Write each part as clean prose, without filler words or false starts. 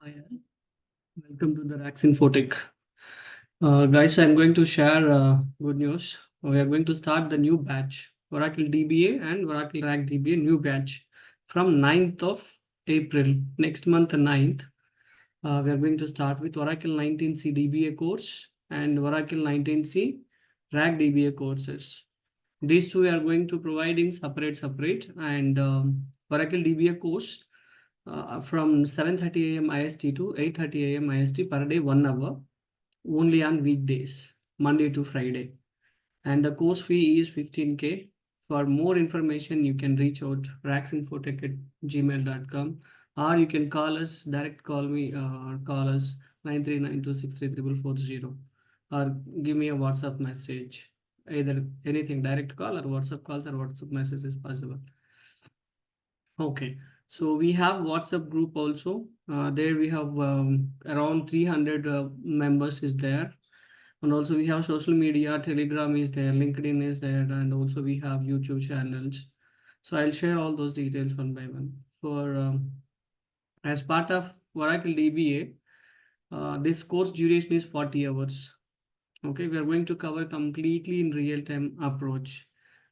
Hi, all. Welcome to the RAC Infotech. Guys, I'm going to share good news. We are going to start the new batch, Oracle DBA and Oracle RAC DBA new batch from 9th of April, next month, 9th. We are going to start with Oracle 19C DBA course and Oracle 19C RAC DBA courses. These two are going to providing separate and Oracle DBA course from 7:30 a.m. IST to 8:30 a.m. IST per day, 1 hour, only on weekdays, Monday to Friday. And the course fee is 15K. For more information, you can reach out raxinfotech@gmail.com, or you can call us, direct call me, or call us 9392634440, or give me a WhatsApp message. Either anything, direct call or WhatsApp calls or WhatsApp message is possible. Okay, so we have WhatsApp group also. There we have around 300 members is there. And also we have social media, Telegram is there, LinkedIn is there, and also we have YouTube channels. So I'll share all those details one by one. As part of Oracle DBA, this course duration is 40 hours. Okay, we are going to cover completely in real-time approach.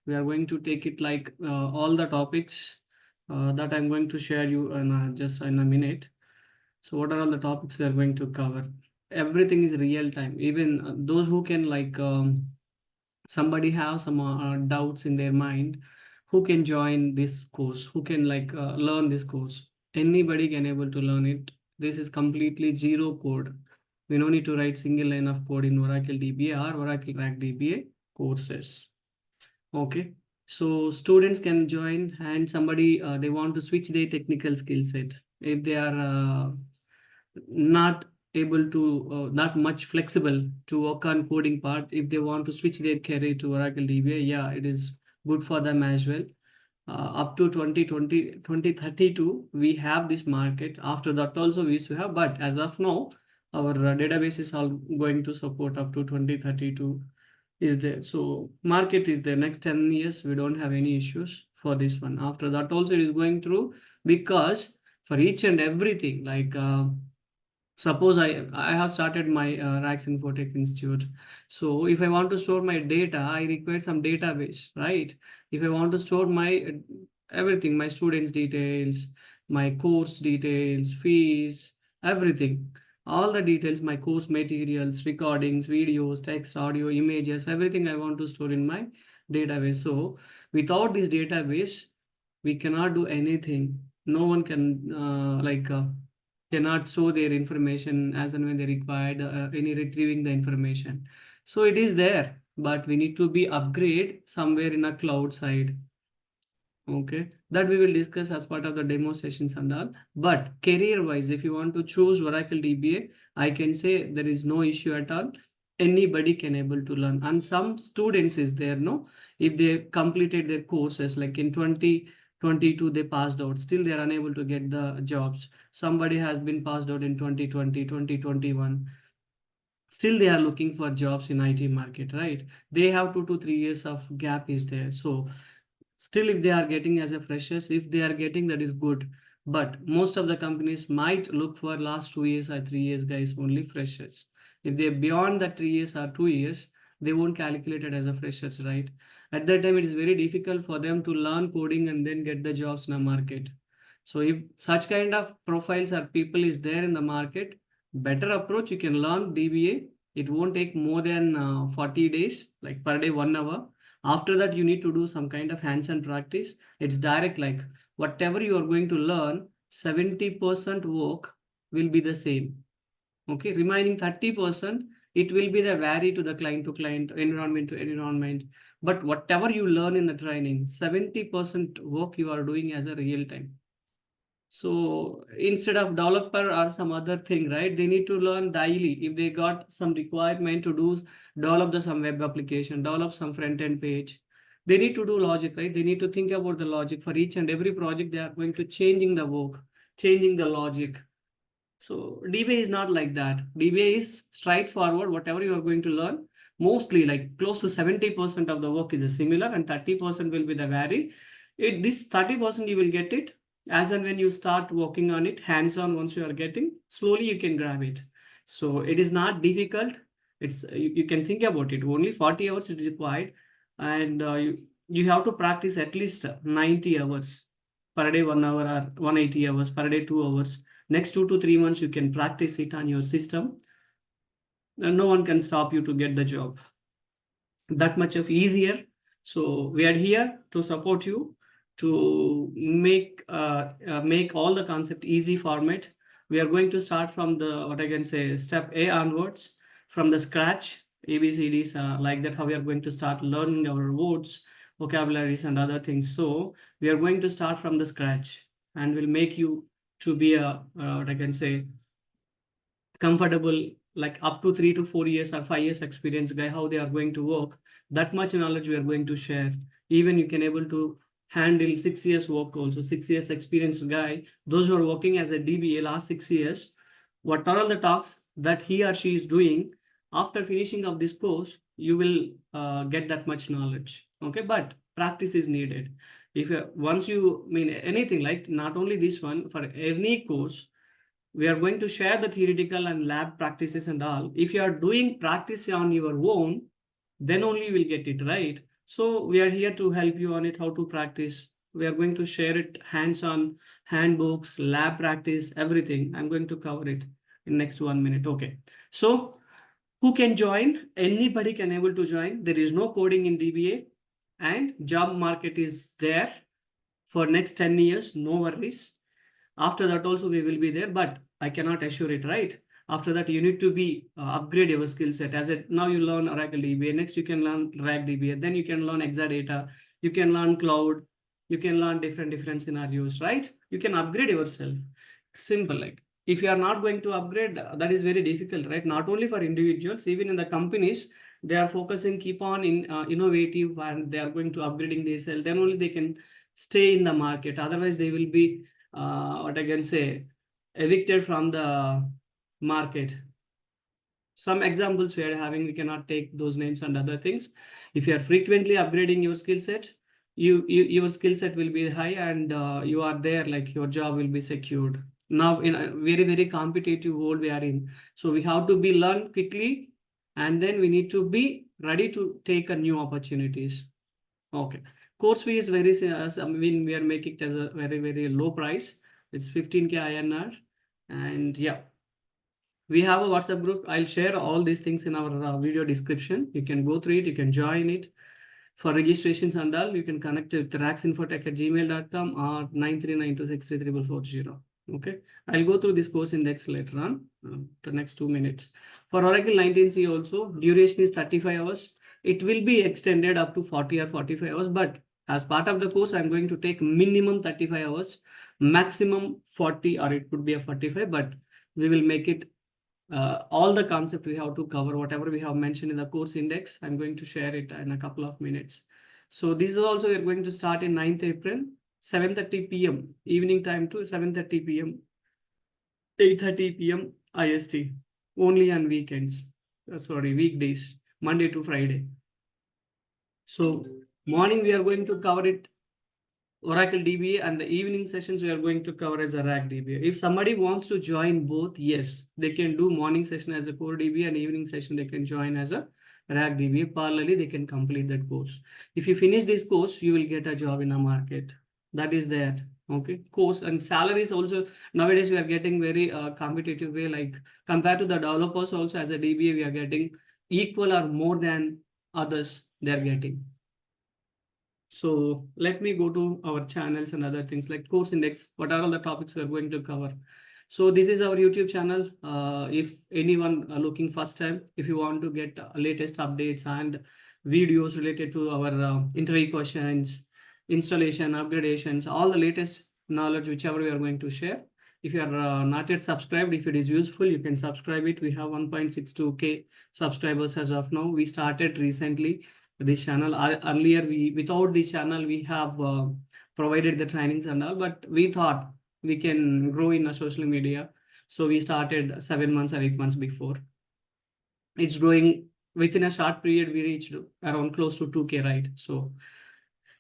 We are going to take it like all the topics that I'm going to share you in just in a minute. So what are all the topics we are going to cover? Everything is real time. Even those who can somebody have some doubts in their mind, who can join this course, who can learn this course. Anybody can able to learn it. This is completely zero code. We don't need to write single line of code in Oracle DBA or Oracle RAC DBA courses. Okay, so students can join, and somebody they want to switch their technical skill set. If they are not able to not much flexible to work on coding part, if they want to switch their career to Oracle DBA, yeah, it is good for them as well. Up to 2032 we have this market. After that also we used to have, but as of now our database is all going to support up to 2032 is there. So market is there. Next 10 years we don't have any issues for this one. After that also it is going through, because for each and everything, suppose I have started my RACS Infotech Institute. So if I want to store my data, I require some database, right? If I want to store my everything, my students' details, my course details, fees, everything, all the details, my course materials, recordings, videos, text, audio, images, everything I want to store in my database. So without this database, we cannot do anything. No one can cannot show their information as and when they required any retrieving the information. So it is there, but we need to be upgrade somewhere in a cloud side. Okay, that we will discuss as part of the demo sessions and all. But career wise, if you want to choose Oracle DBA, I can say there is no issue at all. Anybody can able to learn, and some students is there, no, if they completed their courses like in 2022 they passed out, still they are unable to get the jobs. Somebody has been passed out in 2020, 2021, still they are looking for jobs in IT market, right? They have 2 to 3 years of gap is there. So still if they are getting as a freshers, if they are getting, that is good. But most of the companies might look for last 2 years or 3 years guys, only freshers. If they're beyond the 3 years or 2 years, they won't calculate it as a freshers, right? At that time it is very difficult for them to learn coding and then get the jobs in the market. So if such kind of profiles or people is there in the market, better approach, you can learn DBA. It won't take more than 40 days, like per day, 1 hour. After that, you need to do some kind of hands-on practice. It's direct, like whatever you are going to learn, 70% work will be the same. Okay, remaining 30%, it will be the vary to client, environment to environment. But whatever you learn in the training, 70% work you are doing as a real time. So instead of developer or some other thing, right? They need to learn daily. If they got some requirement to do, develop some web application, develop some front end page, they need to do logic, right? They need to think about the logic for each and every project. They are going to changing the work, changing the logic. So DBA is not like that. DBA is straightforward. Whatever you are going to learn, mostly like close to 70% of the work is similar, and 30% will be the vary. This 30% you will get it As and when you start working on it, hands-on, once you are getting, slowly you can grab it. So it is not difficult. It's you can think about it. Only 40 hours is required, and you have to practice at least 90 hours per day, 1 hour, or 180 hours per day, 2 hours. Next 2 to 3 months, you can practice it on your system, and no one can stop you to get the job. That much of easier. So we are here to support you to make all the concept easy format. We are going to start from the, what I can say, step A onwards, from the scratch, ABCDs, like that, how we are going to start learning our words, vocabularies, and other things. So we are going to start from the scratch, and will make you to be a, what I can say, comfortable, like up to 3 to 4 years or 5 years experience guy, how they are going to work. That much knowledge we are going to share. Even you can able to handle 6 years work also, 6 years experienced guy, those who are working as a DBA last 6 years, what are all the tasks that he or she is doing, after finishing of this course, you will get that much knowledge. Okay, but practice is needed. If once you mean anything, like not only this one, for any course, we are going to share the theoretical and lab practices and all. If you are doing practice on your own, then only you will get it right. So we are here to help you on it, how to practice. We are going to share it hands-on, handbooks, lab practice, everything. I'm going to cover it in next 1 minute. Okay. So who can join? Anybody can able to join. There is no coding in DBA, and job market is there for next 10 years. No worries. After that also we will be there, but I cannot assure it, right? After that you need to be upgrade your skill set. As it now you learn Oracle DBA, next you can learn RAC DBA, then you can learn Exadata, you can learn cloud, you can learn different scenarios, right? You can upgrade yourself. Simple. Like if you are not going to upgrade, that is very difficult, right? Not only for individuals, even in the companies, they are focusing, keep on in innovative, and they are going to upgrading themselves. Then only they can stay in the market. Otherwise they will be what I can say, evicted from the market. Some examples we are having, we cannot take those names and other things. If you are frequently upgrading your skill set, your skill set will be high, and you are there, like your job will be secured. Now in a very competitive world we are in, so we have to be learn quickly, and then we need to be ready to take a new opportunities. Okay. Course fee is very, I mean, we are making it as a very low price. It's 15K INR. And yeah, we have a WhatsApp group. I'll share all these things in our video description. You can go through it. You can join it. For registrations and all, you can connect with raxinfotech@gmail.com or 9392633440. Okay. I'll go through this course index later on, the next 2 minutes. For Oracle 19C also, duration is 35 hours. It will be extended up to 40 or 45 hours, but as part of the course, I'm going to take minimum 35 hours, maximum 40, or it could be a 45, but we will make it all the concept we have to cover, whatever we have mentioned in the course index. I'm going to share it in a couple of minutes. So this is also, we're going to start in 9th April, 7:30 p.m. evening time to 7:30 p.m. 8:30 p.m. IST, only on weekends. Sorry, weekdays, Monday to Friday. So morning we are going to cover it Oracle DBA, and the evening sessions we are going to cover as a RAC DBA. If somebody wants to join both, yes, they can do morning session as a core DBA, and evening session they can join as a RAC DBA. Parallelly, they can complete that course. If you finish this course, you will get a job in a market. That is there. Okay, course and salaries also nowadays we are getting very competitive way. Like compared to the developers, also as a DBA, we are getting equal or more than others they are getting. So let me go to our channels and other things like course index. What are all the topics we are going to cover? So this is our YouTube channel. If anyone looking first time, if you want to get latest updates and videos related to our interview questions, installation, upgradations, all the latest knowledge, whichever we are going to share. If you are not yet subscribed, if it is useful, you can subscribe it. We have 1.62K subscribers as of now. We started recently this channel. Earlier, without this channel, we have provided the trainings and all, but we thought we can grow in a social media. So we started 7 months or 8 months before. It's growing within a short period. We reached around close to 2K, right? So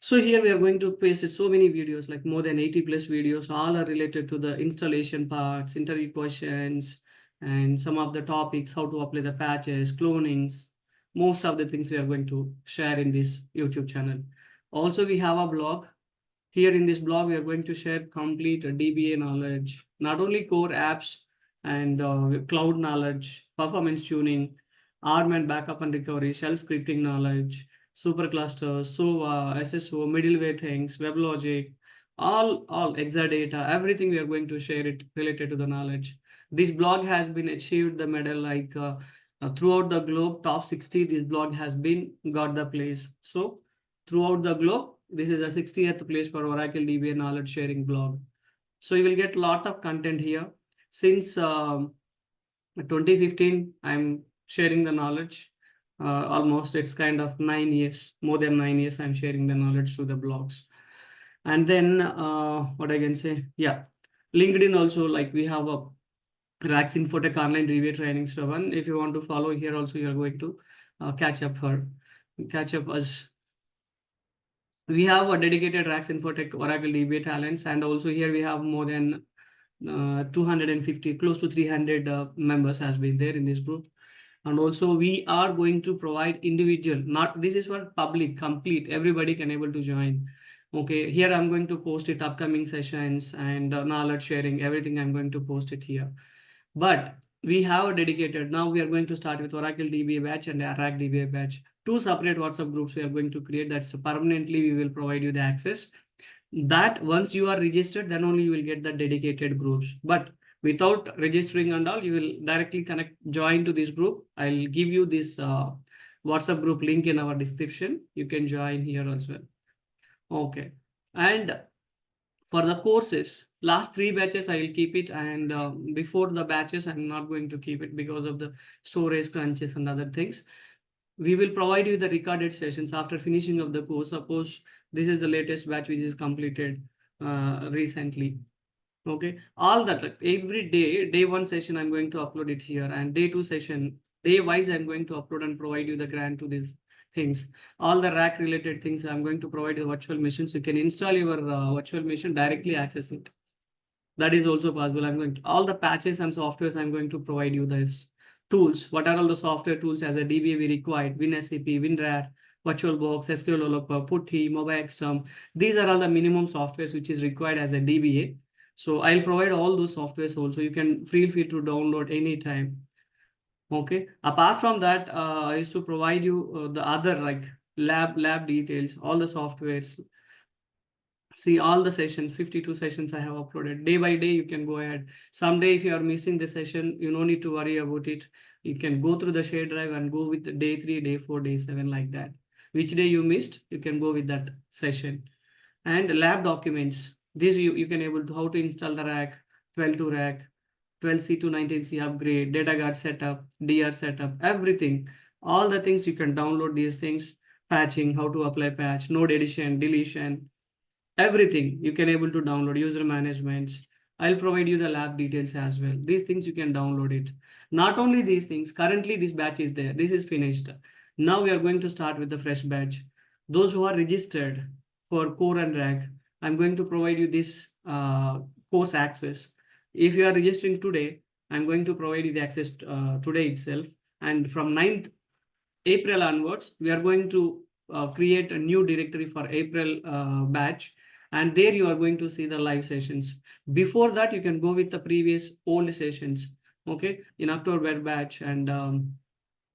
So here we are going to paste so many videos, like more than 80 plus videos. All are related to the installation parts, interview questions, and some of the topics, how to apply the patches, clonings. Most of the things we are going to share in this YouTube channel. Also, we have a blog. Here in this blog, we are going to share complete DBA knowledge, not only core apps and cloud knowledge, performance tuning, ARM and backup and recovery, shell scripting knowledge, superclusters, SOA, SSO, middleware things, WebLogic, all Exadata, everything we are going to share it related to the knowledge. This blog has been achieved the medal like throughout the globe, top 60, this blog has been got the place. So throughout the globe, this is the 60th place for Oracle DBA knowledge sharing blog. So you will get a lot of content here. Since 2015, I'm sharing the knowledge. Almost it's kind of 9 years, more than 9 years, I'm sharing the knowledge through the blogs. And then what I can say, yeah, LinkedIn also, like we have a RAC's Infotech online DBA training stuff. And if you want to follow here also, you're going to catch up us. We have a dedicated RAC's Infotech Oracle DBA talents, and also here we have more than 250, close to 300 members has been there in this group. And also we are going to provide individual, not this is for public, complete, everybody can able to join. Okay, here I'm going to post it upcoming sessions and knowledge sharing, everything I'm going to post it here. But we have a dedicated, now we are going to start with Oracle DBA batch and RAC DBA batch. Two separate WhatsApp groups we are going to create. That's permanently we will provide you the access. That once you are registered, then only you will get the dedicated groups. But without registering and all, you will directly connect, join to this group. I'll give you this WhatsApp group link in our description. You can join here as well. Okay. And for the courses, last 3 batches I will keep it, and before the batches I'm not going to keep it because of the storage crunches and other things. We will provide you the recorded sessions after finishing of the course. Suppose this is the latest batch which is completed recently. Okay, all that, like every day one session I'm going to upload it here, and day 2 session, day wise I'm going to upload and provide you the grant to these things. All the rack related things I'm going to provide you the virtual machines. You can install your virtual machine, directly access it. That is also possible. I'm going to, all the patches and softwares I'm going to provide you this tools. What are all the software tools as a DBA we required? WinSAP, WinRAR, VirtualBox, SQL Developer, PuTTY, MobileXterm. These are all the minimum softwares which is required as a DBA. So I'll provide all those softwares also. You can feel free to download anytime. Okay. Apart from that, I used to provide you the other like lab details, all the softwares. See all the sessions, 52 sessions I have uploaded. Day by day, you can go ahead. Someday, if you are missing the session, you don't need to worry about it. You can go through the share drive and go with day 3, day 4, day 7, like that. Which day you missed, you can go with that session. And lab documents. This you can able to how to install the rack, 12 to rack, 12C to 19C upgrade, data guard setup, DR setup, everything. All the things you can download these things, patching, how to apply patch, node addition, deletion, everything you can able to download, user management. I'll provide you the lab details as well. These things you can download it. Not only these things, currently this batch is there, this is finished. Now we are going to start with the fresh batch. Those who are registered for core and rack, I'm going to provide you this course access. If you are registering today, I'm going to provide you the access today itself, and from 9th April onwards, we are going to create a new directory for April batch, and there you are going to see the live sessions. Before that, you can go with the previous old sessions. Okay, in October batch, and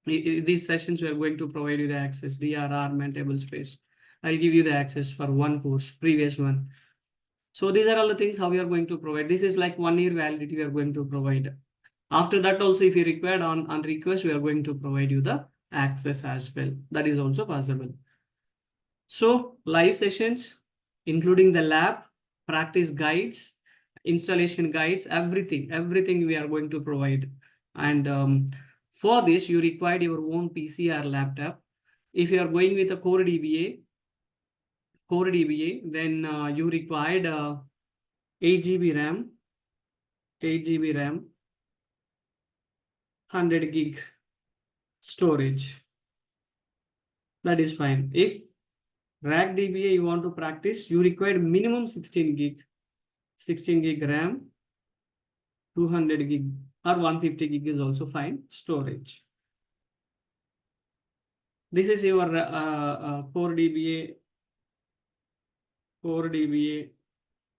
these sessions we are going to provide you the access, DRR, and table space. I'll give you the access for one course, previous one. So these are all the things how we are going to provide. This is like 1 year validity we are going to provide. After that also, if you required on request, we are going to provide you the access as well. That is also possible. So live sessions, including the lab, practice guides, installation guides, everything we are going to provide. And for this, you require your own PC or laptop. If you are going with a core DBA, then you required 8 GB RAM, 8 GB RAM, 100 gig storage. That is fine. If RAC DBA you want to practice, you require minimum 16 gig RAM, 200 gig or 150 gig is also fine storage. This is your core DBA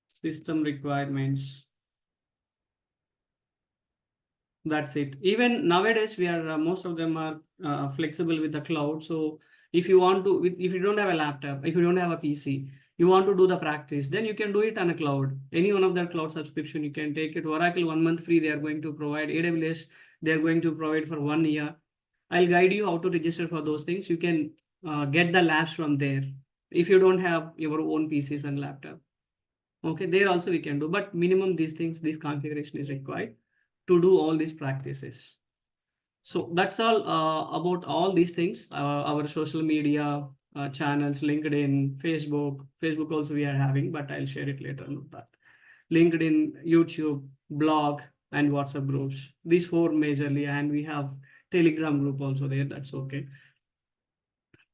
system requirements. That's it. Even nowadays, we are most of them are flexible with the cloud. So if you want to, if you don't have a laptop, if you don't have a PC, you want to do the practice, then you can do it on a cloud. Any one of their cloud subscription, you can take it. Oracle 1 month free, they are going to provide. AWS, they are going to provide for 1 year. I'll guide you how to register for those things. You can get the labs from there if you don't have your own PCs and laptop. Okay, there also we can do, but minimum these things, this configuration is required to do all these practices. So that's all about all these things. Our social media channels, LinkedIn, Facebook also we are having, but I'll share it later on that. LinkedIn, YouTube, blog, and WhatsApp groups. These four majorly, and we have Telegram group also there. That's okay.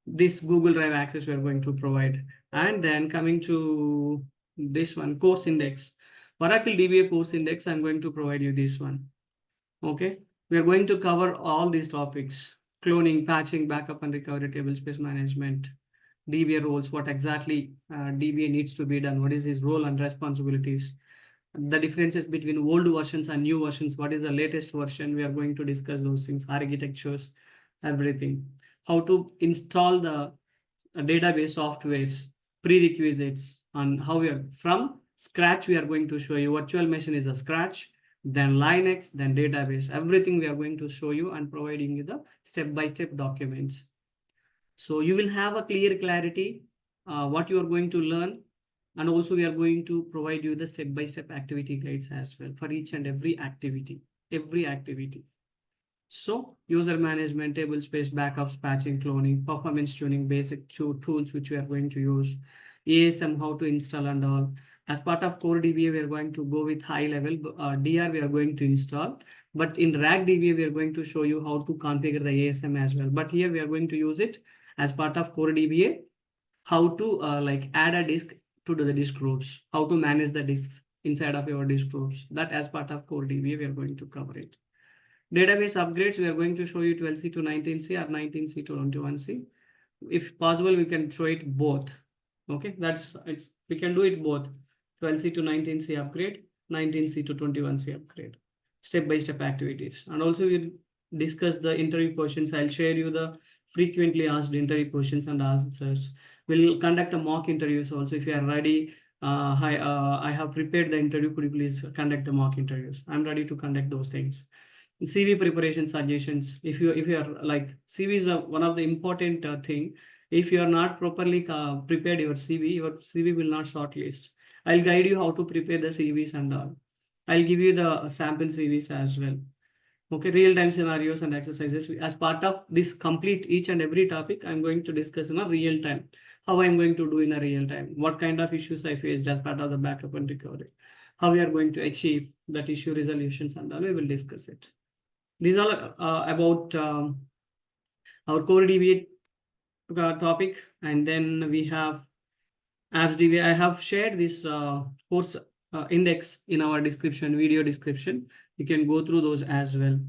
This Google Drive access we are going to provide. And then coming to this one, course index. Oracle DBA course index, I'm going to provide you this one. Okay, we are going to cover all these topics: cloning, patching, backup and recovery, table space management, DBA roles, what exactly DBA needs to be done, what is his role and responsibilities, the differences between old versions and new versions, what is the latest version, we are going to discuss those things, architectures, everything, how to install the database softwares, prerequisites, and how we are from scratch. We are going to show you virtual machine is a scratch, then Linux, then database, everything we are going to show you and providing you the step-by-step documents. So you will have a clear clarity what you are going to learn, and also we are going to provide you the step-by-step activity guides as well for each and every activity. So user management, table space, backups, patching, cloning, performance tuning, basic tools which we are going to use, ASM, how to install and all. As part of core DBA, we are going to go with high level. DR we are going to install, but in RAC DBA, we are going to show you how to configure the ASM as well. But here we are going to use it as part of core DBA, how to like add a disk to do the disk groups, how to manage the disks inside of your disk groups. That as part of core DBA, we are going to cover it. Database upgrades, we are going to show you 12C to 19C or 19C to 21C. If possible, we can show it both. Okay, we can do it both. 12C to 19C upgrade, 19C to 21C upgrade. Step-by-step activities. And also we'll discuss the interview questions. I'll share you the frequently asked interview questions and answers. We'll conduct a mock interviews also. If you are ready, I have prepared the interview. Could you please conduct the mock interviews? I'm ready to conduct those things. CV preparation suggestions. If you are like, CV is one of the important thing. If you are not properly prepared your CV will not shortlist. I'll guide you how to prepare the CVs and all. I'll give you the sample CVs as well. Okay, real-time scenarios and exercises. As part of this complete each and every topic, I'm going to discuss in a real time. How I'm going to do in a real time. What kind of issues I faced as part of the backup and recovery. How we are going to achieve that issue resolutions and all. We will discuss it. These are about our core DBA topic, and then we have apps DBA. I have shared this course index in our video description. You can go through those as well.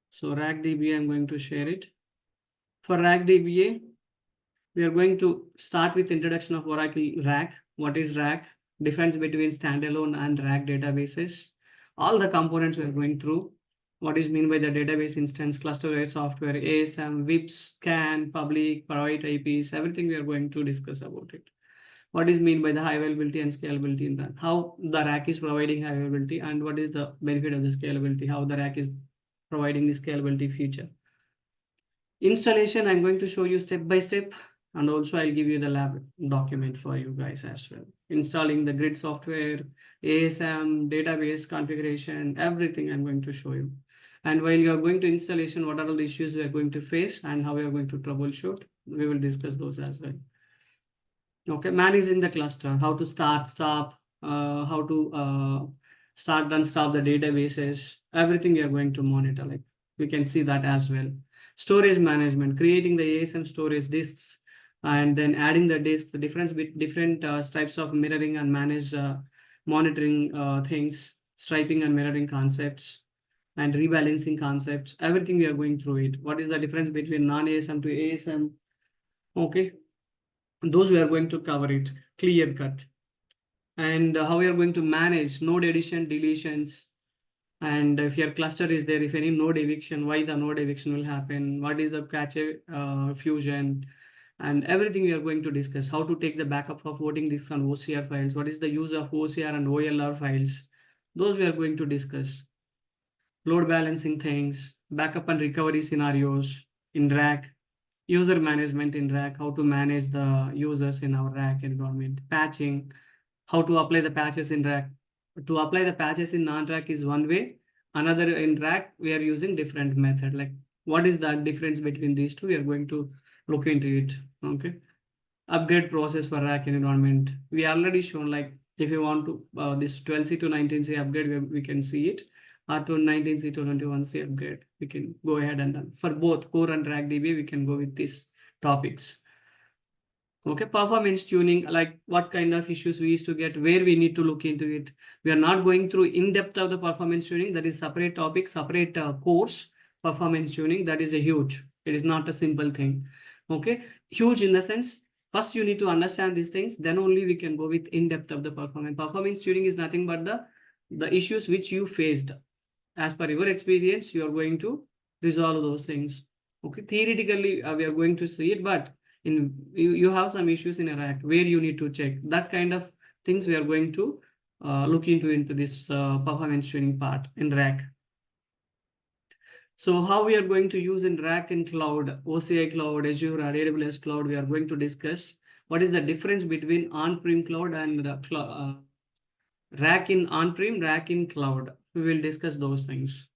So RAC DBA, I'm going to share it. For RAC DBA, we are going to start with introduction of Oracle RAC. What is RAC? Difference between standalone and RAC databases. All the components we are going through. What is mean by the database instance, cluster-based software, ASM, VIPs, scan, public, private IPs, everything we are going to discuss about it. What is mean by the high availability and scalability in that? How the RAC is providing high availability and what is the benefit of the scalability? How the RAC is providing the scalability feature. Installation, I'm going to show you step by step, and also I'll give you the lab document for you guys as well. Installing the grid software, ASM, database configuration, everything I'm going to show you. And while you are going to installation, what are all the issues we are going to face and how we are going to troubleshoot, we will discuss those as well. Okay, managing the cluster, how to start, stop, how to start and stop the databases, everything we are going to monitor. Like we can see that as well. Storage management, creating the ASM storage disks, and then adding the disk, the difference with different types of mirroring and manage monitoring things, striping and mirroring concepts, and rebalancing concepts. Everything we are going through it. What is the difference between non-ASM to ASM? Okay, those we are going to cover it clear cut. And how we are going to manage node addition, deletions, and if your cluster is there, if any node eviction, why the node eviction will happen, what is the cache fusion, and everything we are going to discuss. How to take the backup of voting disk on OCR files, what is the use of OCR and OLR files, those we are going to discuss. Load balancing things, backup and recovery scenarios in RAC, user management in RAC, how to manage the users in our RAC environment, patching, how to apply the patches in RAC. To apply the patches in non-RAC is one way. Another in RAC, we are using different method. Like what is the difference between these two? We are going to look into it. Okay. Upgrade process for RAC environment. We already shown like if you want to this 12C to 19C upgrade, we can see it. Or to 19C to 21C upgrade, we can go ahead and done. For both core and RAC DBA, we can go with these topics. Okay, performance tuning, like what kind of issues we used to get, where we need to look into it. We are not going through in depth of the performance tuning. That is separate topic, separate course. Performance tuning, that is a huge. It is not a simple thing. Okay, huge in the sense, first you need to understand these things, then only we can go with in depth of the performance. Performance tuning is nothing but the issues which you faced. As per your experience, you are going to resolve those things. Okay, theoretically we are going to see it, but you have some issues in a RAC where you need to check that kind of things. We are going to look into this performance tuning part in RAC. So how we are going to use in RAC in cloud, OCI cloud, Azure or AWS cloud, we are going to discuss what is the difference between on-prem cloud and the RAC in on-prem, RAC in cloud. We will discuss those things.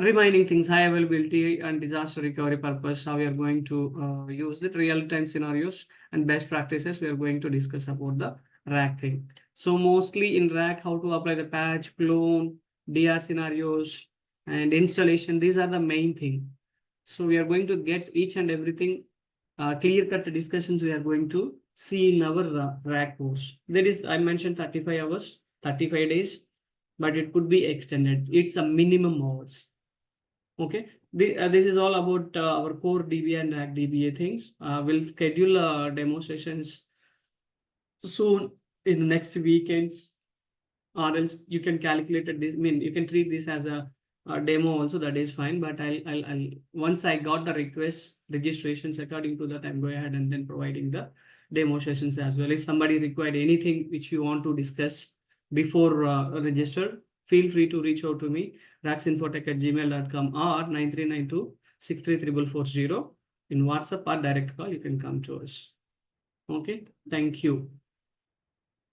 Remaining things, high availability and disaster recovery purpose, how we are going to use the real-time scenarios and best practices. We are going to discuss about the RAC thing. So mostly in RAC, how to apply the patch, clone, DR scenarios, and installation. These are the main thing. So we are going to get each and everything clear-cut discussions we are going to see in our RAC course. There is, I mentioned 35 hours, 35 days, but it could be extended. It's a minimum hours. Okay, this is all about our core DBA and RAC DBA things. We'll schedule demo sessions soon in the next weekends, or else you can calculate this. I mean, you can treat this as a demo also. That is fine. But I'll once I got the request registrations according to that, I'm going ahead and then providing the demo sessions as well. If somebody required anything which you want to discuss before register, feel free to reach out to me, raxinfotech@gmail.com or 9392634440 in WhatsApp or direct call. You can come to us. Okay, thank you.